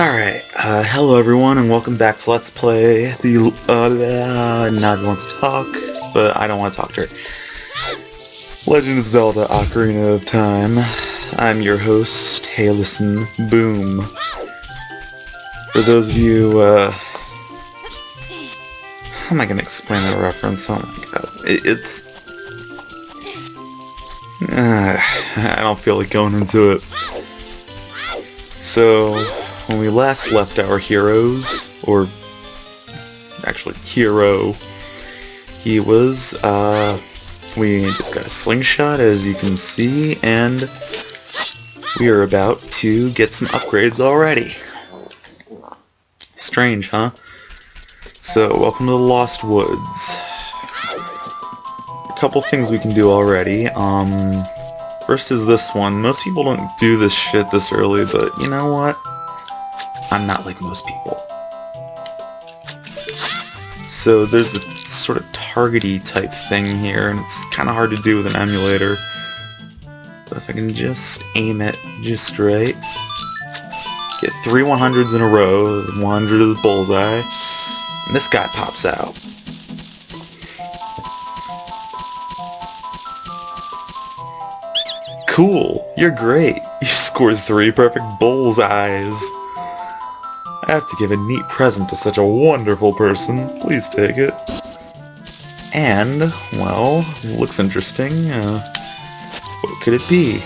Alright, hello everyone and welcome back to Let's Play the, not everyone wants to talk, but I don't want to talk to her. Legend of Zelda Ocarina of Time. I'm your host, Hey Listen, Boom. For those of you, how am I going to explain that reference? Oh my god. It's... I don't feel like going into it. So... when we last left our heroes, or actually hero, he was, we just got a slingshot as you can see, and we are about to get some upgrades already. Strange, huh? So, welcome to the Lost Woods. A couple things we can do already. First is this one. Most people don't do this shit this early, but you know what? I'm not like most people. So there's a sort of targety type thing here, and it's kind of hard to do with an emulator. But if I can just aim it just right, get 3 100s in a row, 100 is bullseye, and this guy pops out. Cool, you're great. You scored 3 perfect bullseyes. I have to give a neat present to such a wonderful person. Please take it. And, well, looks interesting. What could it be?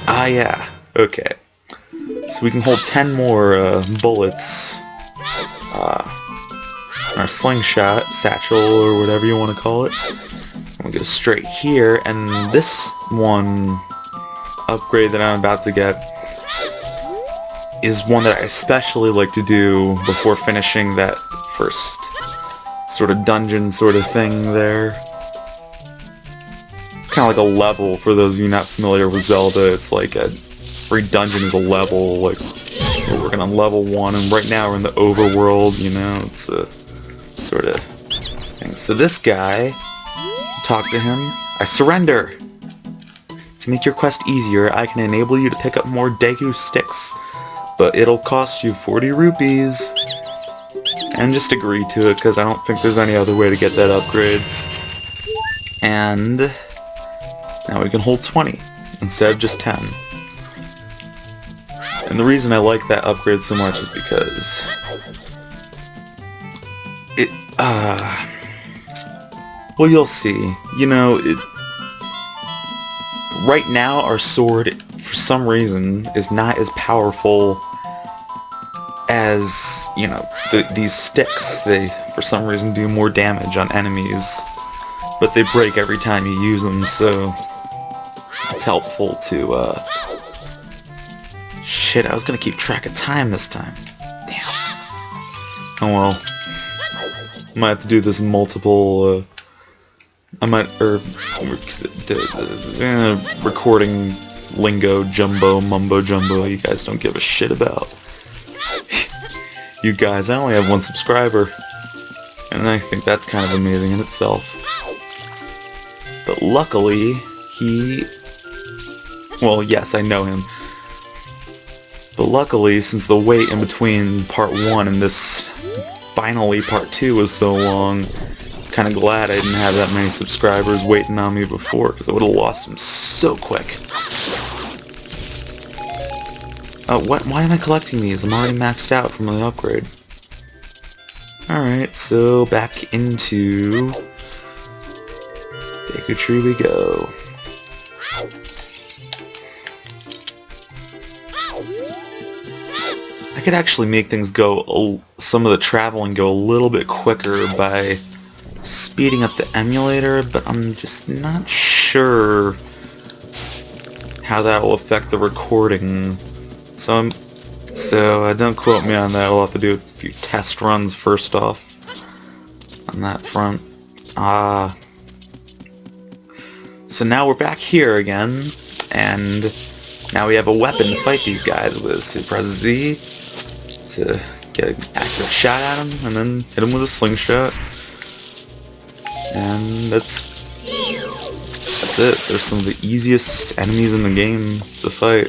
Ah, yeah. Okay. So we can hold 10 more bullets in our slingshot, satchel, or whatever you want to call it. We'll go straight here, and this one upgrade that I'm about to get is one that I especially like to do before finishing that first sort of dungeon sort of thing there. It's kind of like a level for those of you not familiar with Zelda. It's like every dungeon is a level, like we're working on level 1, and right now we're in the overworld, you know, it's a sort of thing. So this guy, talk to him, I surrender! To make your quest easier, I can enable you to pick up more Daegu sticks, but it'll cost you 40 rupees. And just agree to it, because I don't think there's any other way to get that upgrade. And now we can hold 20 instead of just 10. And the reason I like that upgrade so much is because it, well, you'll see. You know, right now our sword, for some reason, is not as powerful as, you know, these sticks. They, for some reason, do more damage on enemies, but they break every time you use them, so it's helpful to, shit, I was gonna keep track of time this time. Damn. Oh well. I might have to do this multiple, recording lingo mumbo jumbo you guys don't give a shit about. You guys, I only have 1 subscriber, and I think that's kind of amazing in itself. But luckily, well, yes, I know him. But luckily, since the wait in between part 1 and this finally part 2 was so long, I'm kind of glad I didn't have that many subscribers waiting on me before, because I would have lost them so quick. Oh, what? Why am I collecting these? I'm already maxed out from the upgrade. Alright, so back into Daegu Tree we go. I could actually make things go, some of the traveling go a little bit quicker by speeding up the emulator, but I'm just not sure how that will affect the recording. So don't quote me on that. We'll have to do a few test runs first off on that front. So now we're back here again, and now we have a weapon to fight these guys with. So press Z to get an accurate shot at them, and then hit them with a slingshot. And that's it. They're some of the easiest enemies in the game to fight.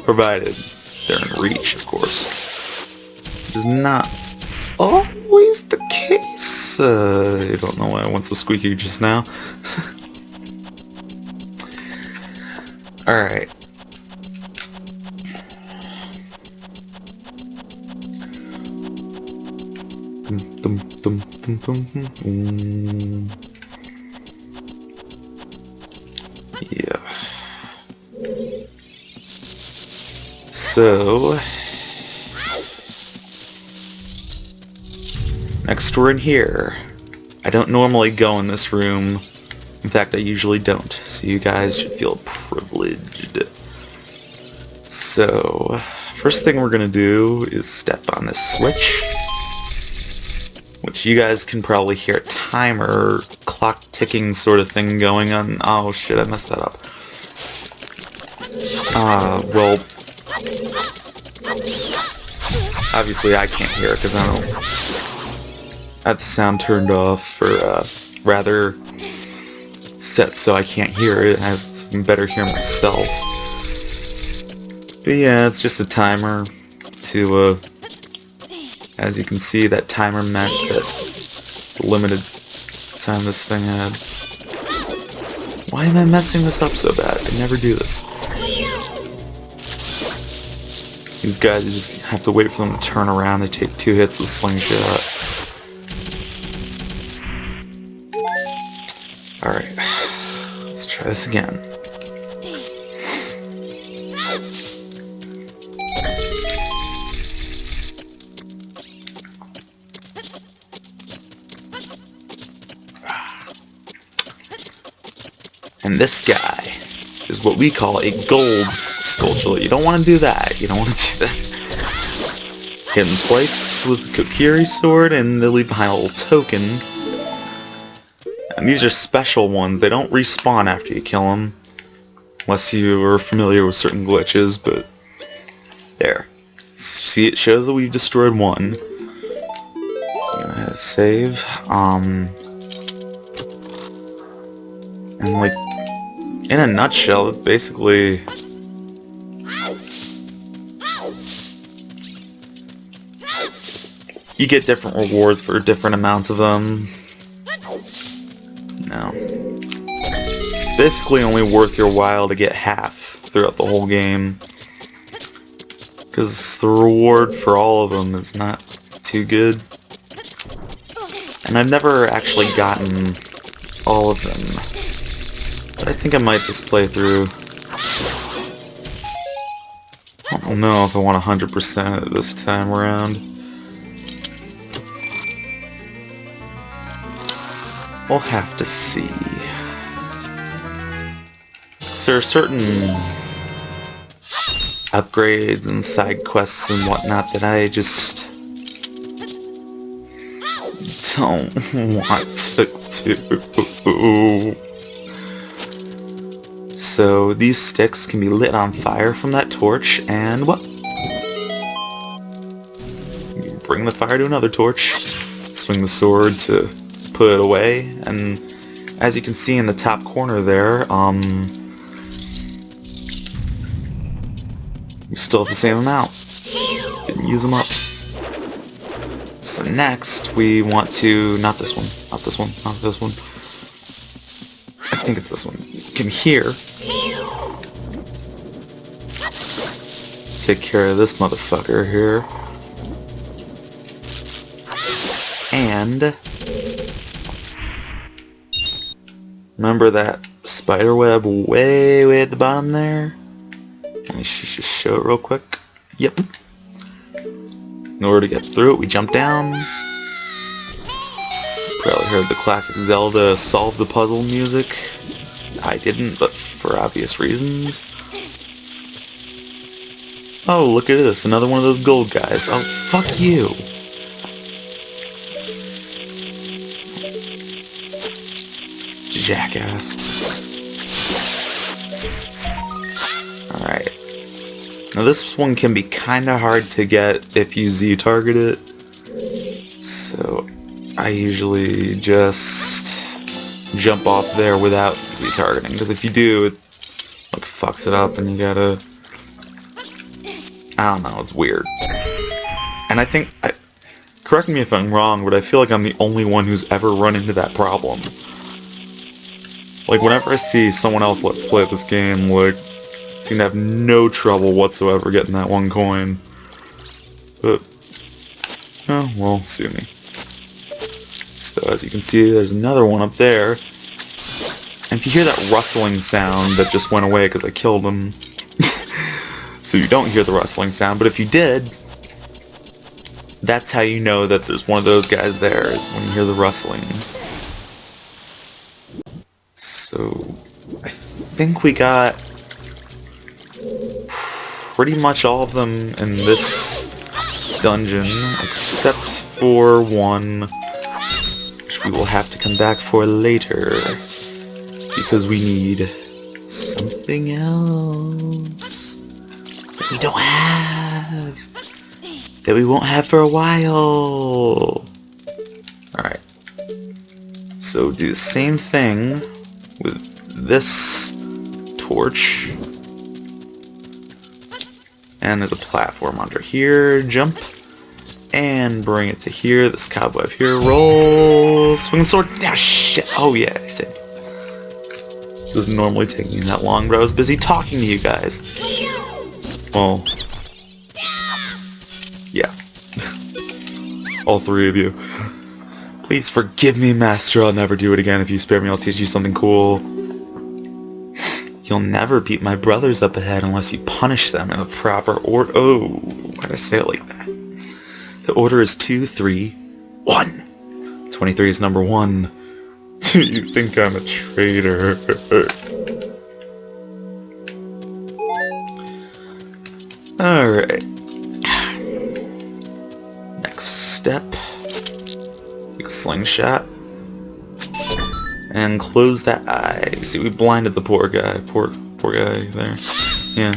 Provided they're in reach, of course. which is not always the case. I don't know why I went so squeaky just now. Alright. Yeah. So next we're in here. I don't normally go in this room. In fact, I usually don't. So you guys should feel privileged. So first thing we're gonna do is step on this switch, which you guys can probably hear a timer, clock ticking sort of thing going on. Oh shit, I messed that up. Well, obviously I can't hear it because I don't have the sound turned off, or rather set so I can't hear it. I have to better hear myself. But yeah, it's just a timer to, as you can see, that timer meant that the limited time this thing had. Why am I messing this up so bad? I never do this. These guys, you just have to wait for them to turn around. They take 2 hits with slingshot. Alright, let's try this again. And this guy is what we call a gold Skulltula. You don't want to do that. You don't want to do that. Hit him twice with the Kokiri sword, and they'll leave behind a little token. And these are special ones. They don't respawn after you kill them, unless you are familiar with certain glitches. But there. See, it shows that we've destroyed one. So I'm gonna hit save. And like, in a nutshell, it's basically you get different rewards for different amounts of them. No. It's basically only worth your while to get half throughout the whole game, because the reward for all of them is not too good. And I've never actually gotten all of them. But I think I might this playthrough. I don't know if I want 100% it this time around. We'll have to see. So there are certain upgrades and side quests and whatnot that I just don't want to do. So these sticks can be lit on fire from that torch, and what? You bring the fire to another torch, swing the sword to put it away, and as you can see in the top corner there, we still have the same amount. Didn't use them up. So next we want to, not this one, not this one, not this one. I think it's this one. You can hear. Take care of this motherfucker here. And remember that spider web way at the bottom there? Let me just show it real quick. Yep. In order to get through it, we jump down. Probably heard the classic Zelda solve the puzzle music. I didn't, but for obvious reasons. Oh, look at this, another one of those gold guys. Oh, fuck you. Jackass. Alright. Now this one can be kinda hard to get if you Z-target it. So I usually just jump off there without Z-targeting, because if you do, it like fucks it up and you gotta, I don't know, it's weird. And I think correct me if I'm wrong, but I feel like I'm the only one who's ever run into that problem. Like, whenever I see someone else let's play this game, like, seem to have no trouble whatsoever getting that one coin. But, oh, well, sue me. So, as you can see, there's another one up there. And if you hear that rustling sound that just went away because I killed him, so you don't hear the rustling sound, but if you did, that's how you know that there's one of those guys there, is when you hear the rustling. So, I think we got pretty much all of them in this dungeon, except for one, which we will have to come back for later, because we need something else that we don't have, that we won't have for a while. Alright, so do the same thing with this torch. And there's a platform under here. Jump. And bring it to here. This cobweb here. Roll. Swing sword. Ah, shit. Oh, yeah. I said. It doesn't normally take me that long, but I was busy talking to you guys. Well. Yeah. All three of you. Please forgive me, Master. I'll never do it again. If you spare me, I'll teach you something cool. You'll never beat my brothers up ahead unless you punish them in the proper order. Oh, why did I say it like that? The order is 2, 3, 1. 23 is number 1. Do you think I'm a traitor? Alright. Next step. Take a slingshot. And close that eye. See, we blinded the poor guy. Poor guy there. Yeah.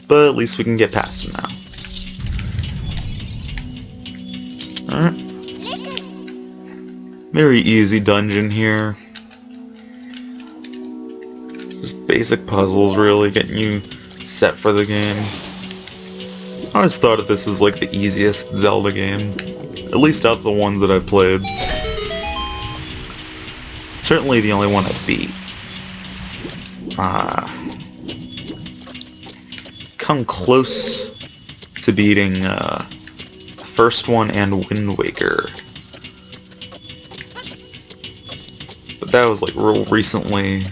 But at least we can get past him now. Alright. Very easy dungeon here. Just basic puzzles, really, getting you set for the game. I always thought of this as like the easiest Zelda game. At least of the ones that I've played. Certainly the only one I beat. Come close to beating the first one and Wind Waker. But that was like real recently.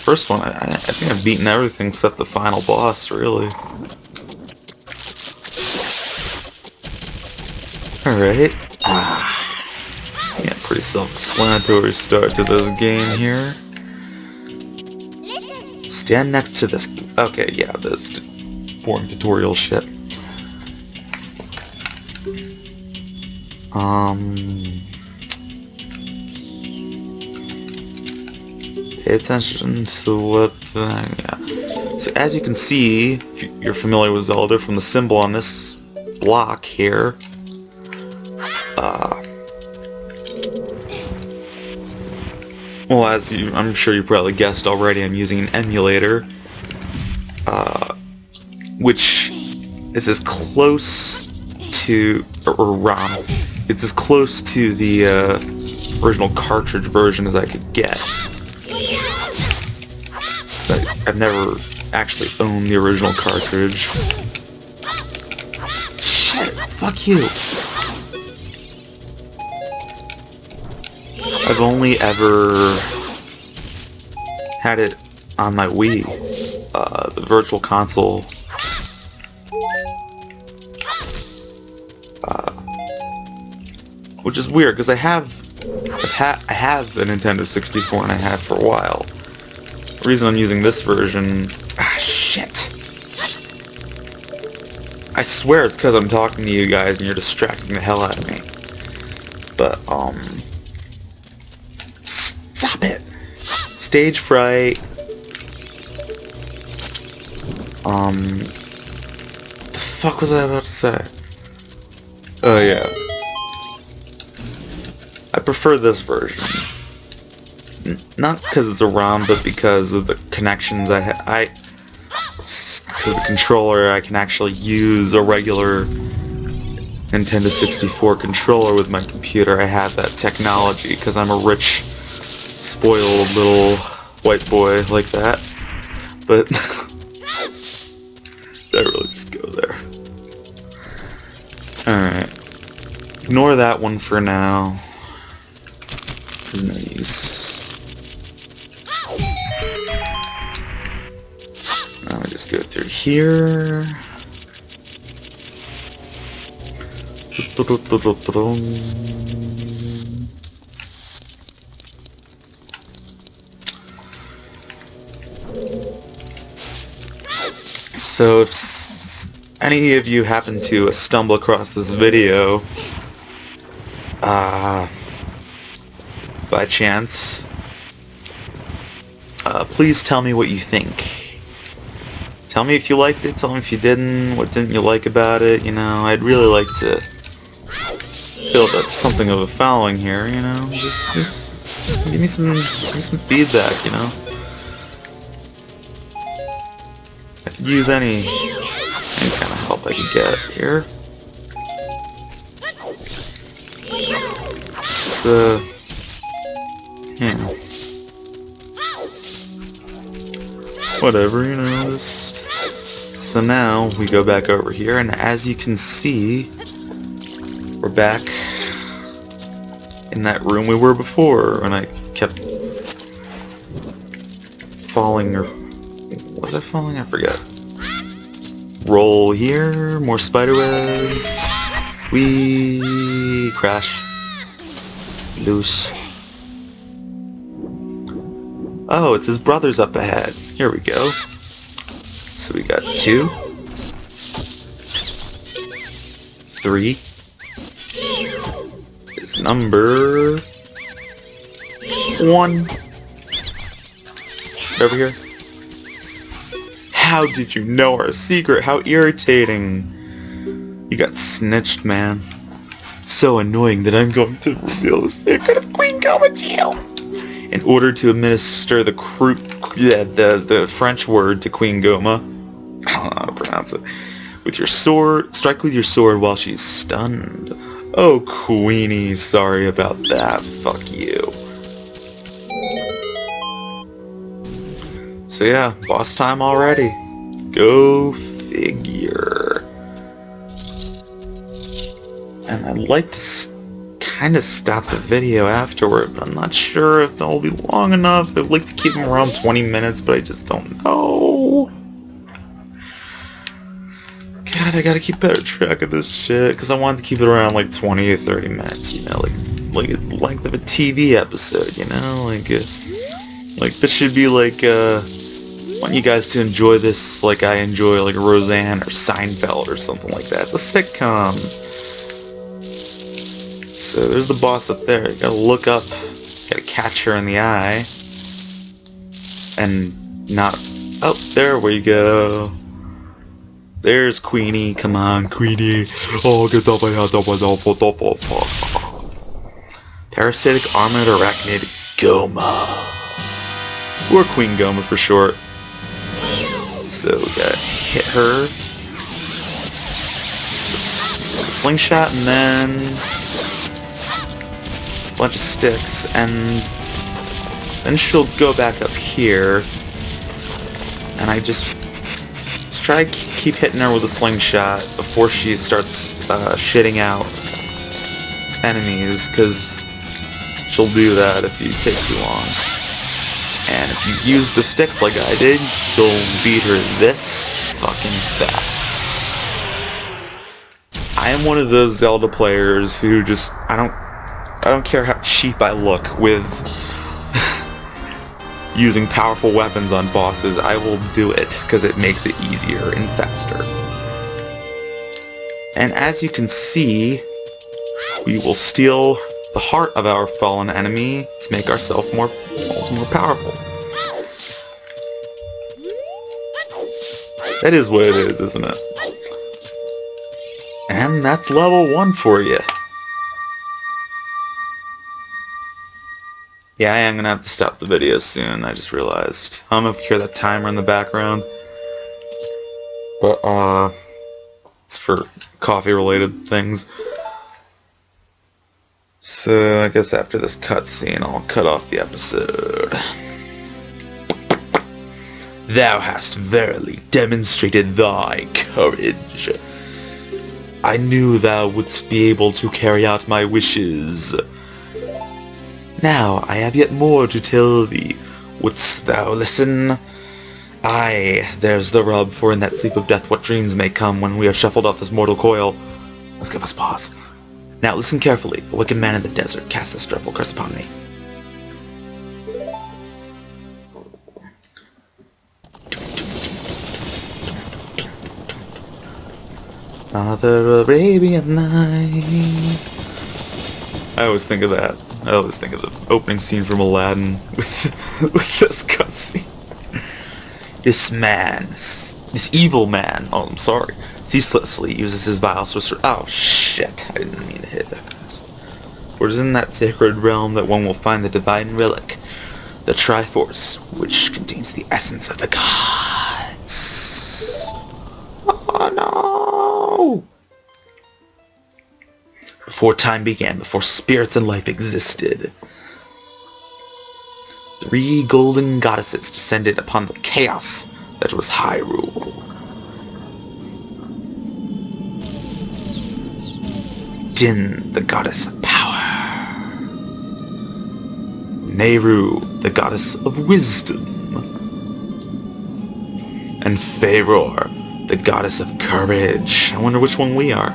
First one, I think I've beaten everything except the final boss, really. Alright. Yeah, pretty self-explanatory start to this game here. Stand next to this... Okay, yeah, this boring tutorial shit. Pay attention to what the... Yeah. So as you can see, if you're familiar with Zelda, from the symbol on this block here, well, as I'm sure you probably guessed already, I'm using an emulator, which is as close to, or ROM, it's as close to the original cartridge version as I could get. So I've never actually owned the original cartridge. Shit! Fuck you! I've only ever had it on my Wii, the Virtual Console. Which is weird, because I have a Nintendo 64 and I have for a while. The reason I'm using this version... Ah, shit! I swear it's because I'm talking to you guys and you're distracting the hell out of me. But, stop it! Stage fright. What the fuck was I about to say? Oh, yeah. I prefer this version. not because it's a ROM, but because of the connections because of the controller, I can actually use a regular Nintendo 64 controller with my computer. I have that technology because I'm a rich, spoiled little white boy like that. But did I really just go there? Alright. Ignore that one for now. There's no use. Now we just go through here. So if any of you happen to stumble across this video by chance, please tell me what you think. Tell me if you liked it, tell me if you didn't, what didn't you like about it, you know. I'd really like to build up something of a following here, you know. Just give me some feedback, you know. I could use any kind of help I could get here. It's yeah. Whatever, you know, just... So now, we go back over here, and as you can see, we're back in that room we were before, and I kept falling, or... Was I falling? I forget. Roll here, more spiderwebs. We crash. It's loose. Oh, it's his brothers up ahead. Here we go. So we got 2, 3. Is number 1. Over here. How did you know our secret? How irritating. You got snitched, man. So annoying that I'm going to reveal the secret of Queen Goma to you. In order to administer the French word to Queen Goma, I don't know how to pronounce it, with your sword, strike with your sword while she's stunned. Oh, Queenie, sorry about that. Fuck you. So yeah, boss time already. Go figure. And I'd like to kind of stop the video afterward, but I'm not sure if that'll be long enough. I'd like to keep them around 20 minutes, but I just don't know. God, I gotta keep better track of this shit, because I wanted to keep it around like 20 or 30 minutes, you know, like the length of a TV episode, you know, like this should be like, I want you guys to enjoy this like I enjoy like Roseanne or Seinfeld or something like that. It's a sitcom. So there's the boss up there. You gotta look up, gotta catch her in the eye, and not... Oh, there we go. There's Queenie. Come on, Queenie. Oh, get up my head. Parasitic Armored Arachnid Goma. Or Queen Goma for short. So we gotta hit her. A slingshot, and then a bunch of sticks, and then she'll go back up here. And I just try to keep hitting her with a slingshot before she starts shitting out enemies, because she'll do that if you take too long. And if you use the sticks like I did, you'll beat her this fucking fast. I am one of those Zelda players who just, I don't care how cheap I look with using powerful weapons on bosses. I will do it because it makes it easier and faster. And as you can see, we will steal the heart of our fallen enemy to make ourselves more powerful. That is what it is, isn't it? And that's level 1 for you. Yeah, I am gonna have to stop the video soon, I just realized. I don't know if you hear that timer in the background. But, it's for coffee-related things. So, I guess after this cutscene, I'll cut off the episode. Thou hast verily demonstrated thy courage. I knew thou wouldst be able to carry out my wishes. Now I have yet more to tell thee. Wouldst thou listen? Aye, there's the rub, for in that sleep of death what dreams may come when we have shuffled off this mortal coil. Let's give us pause. Now listen carefully. A wicked man in the desert cast this dreadful curse upon me. Another Arabian Night. I always think of that. I always think of the opening scene from Aladdin with this cutscene. This man, this evil man, oh I'm sorry, ceaselessly uses his vile sorcery. Oh shit, I didn't mean to hit that fast. For it is in that sacred realm that one will find the divine relic, the Triforce, which contains the essence of the gods. Oh no! Before time began, before spirits and life existed, 3 golden goddesses descended upon the chaos that was Hyrule. Din, the goddess of power. Nehru, the goddess of wisdom. And Faeror, the goddess of courage. I wonder which one we are.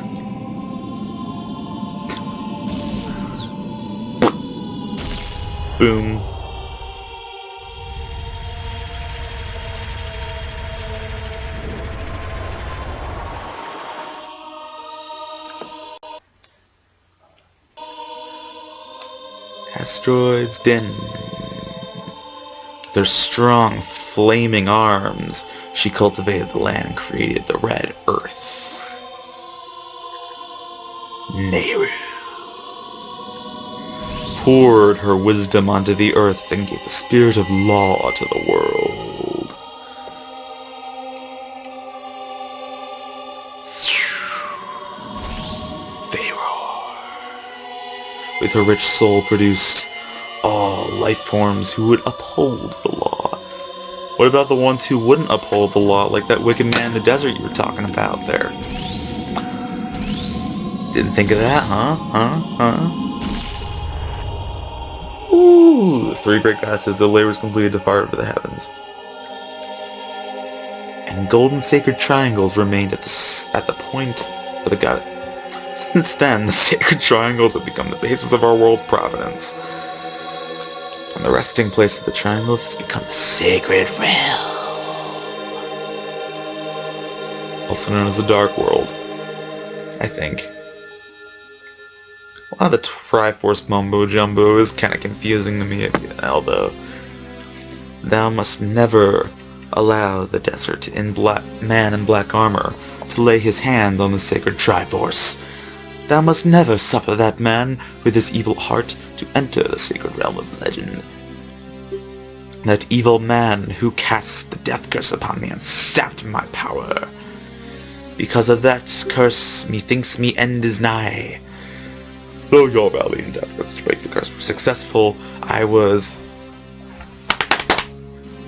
Boom. Asteroids Din. With her strong, flaming arms, she cultivated the land and created the Red Earth. Nehru poured her wisdom onto the earth and gave the spirit of law to the world. Faeror, with her rich soul, produced all life forms who would uphold the law. What about the ones who wouldn't uphold the law, like that wicked man in the desert you were talking about there? Didn't think of that, huh? Ooh, 3 great goddesses, the labors completed to fire over the heavens. And golden sacred triangles remained at the point of the god. Since then, the sacred triangles have become the basis of our world's providence. And the resting place of the triangles has become the sacred realm, also known as the Dark World, I think. A lot of the Triforce mumbo-jumbo is kind of confusing to me, although thou must never allow the desert man in black armor to lay his hands on the sacred Triforce. Thou must never suffer that man with his evil heart to enter the sacred realm of legend. That evil man who cast the death curse upon me and sapped my power. Because of that curse, methinks me end is nigh. Though your valiant efforts to make the curse successful, I was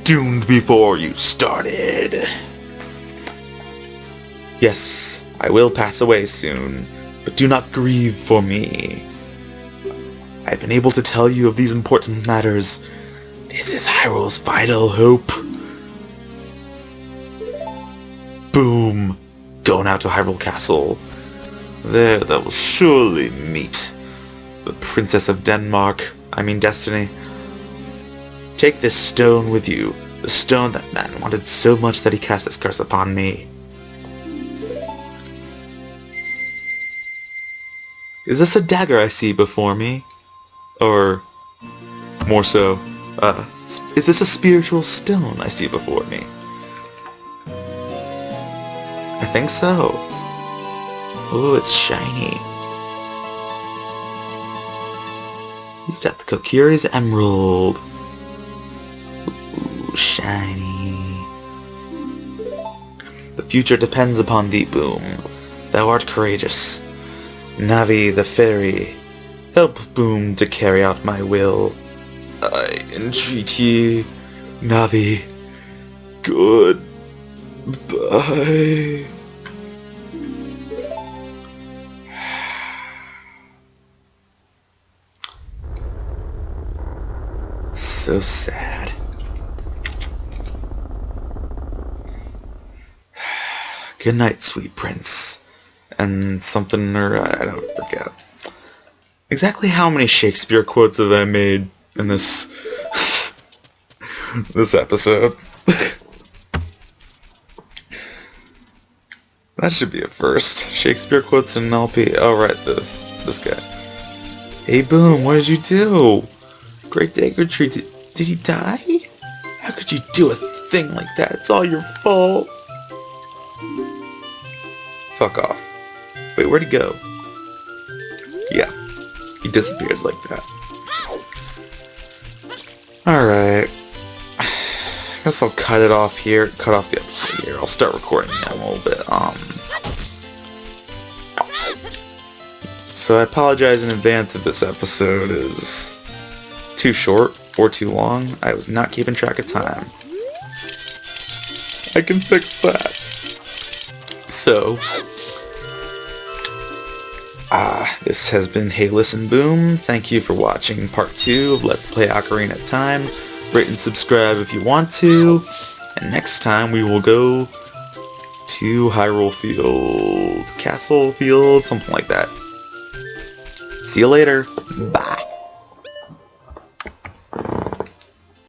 doomed before you started. Yes, I will pass away soon, but do not grieve for me. I have been able to tell you of these important matters. This is Hyrule's vital hope. Boom. Go now to Hyrule Castle. There thou will surely meet the Princess of Destiny. Take this stone with you, the stone that man wanted so much that he cast his curse upon me. Is this a dagger I see before me? Or, more so, is this a spiritual stone I see before me? I think so. Ooh, it's shiny. You got the Kokiri's Emerald. Ooh, shiny. The future depends upon thee, Boom. Thou art courageous. Navi the fairy, help Boom to carry out my will. I entreat Navi. Goodbye. So sad. Good night, sweet prince. And something, or I don't forget. Exactly how many Shakespeare quotes have I made in this this episode? That should be a first. Shakespeare quotes in an LP. Oh right, this guy. Hey Boom, what did you do? Great Dagger Tree, did he die? How could you do a thing like that? It's all your fault. Fuck off. Wait, where'd he go? Yeah, he disappears like that. Alright. I guess I'll cut it off here. Cut off the episode here. I'll start recording in a little bit. So I apologize in advance if this episode is too short or too long. I was not keeping track of time. I can fix that. So, this has been Hey Listen Boom. Thank you for watching part 2 of Let's Play Ocarina of Time. Rate and subscribe if you want to. And next time we will go to Hyrule Field, Castle Field, something like that. See you later. Bye.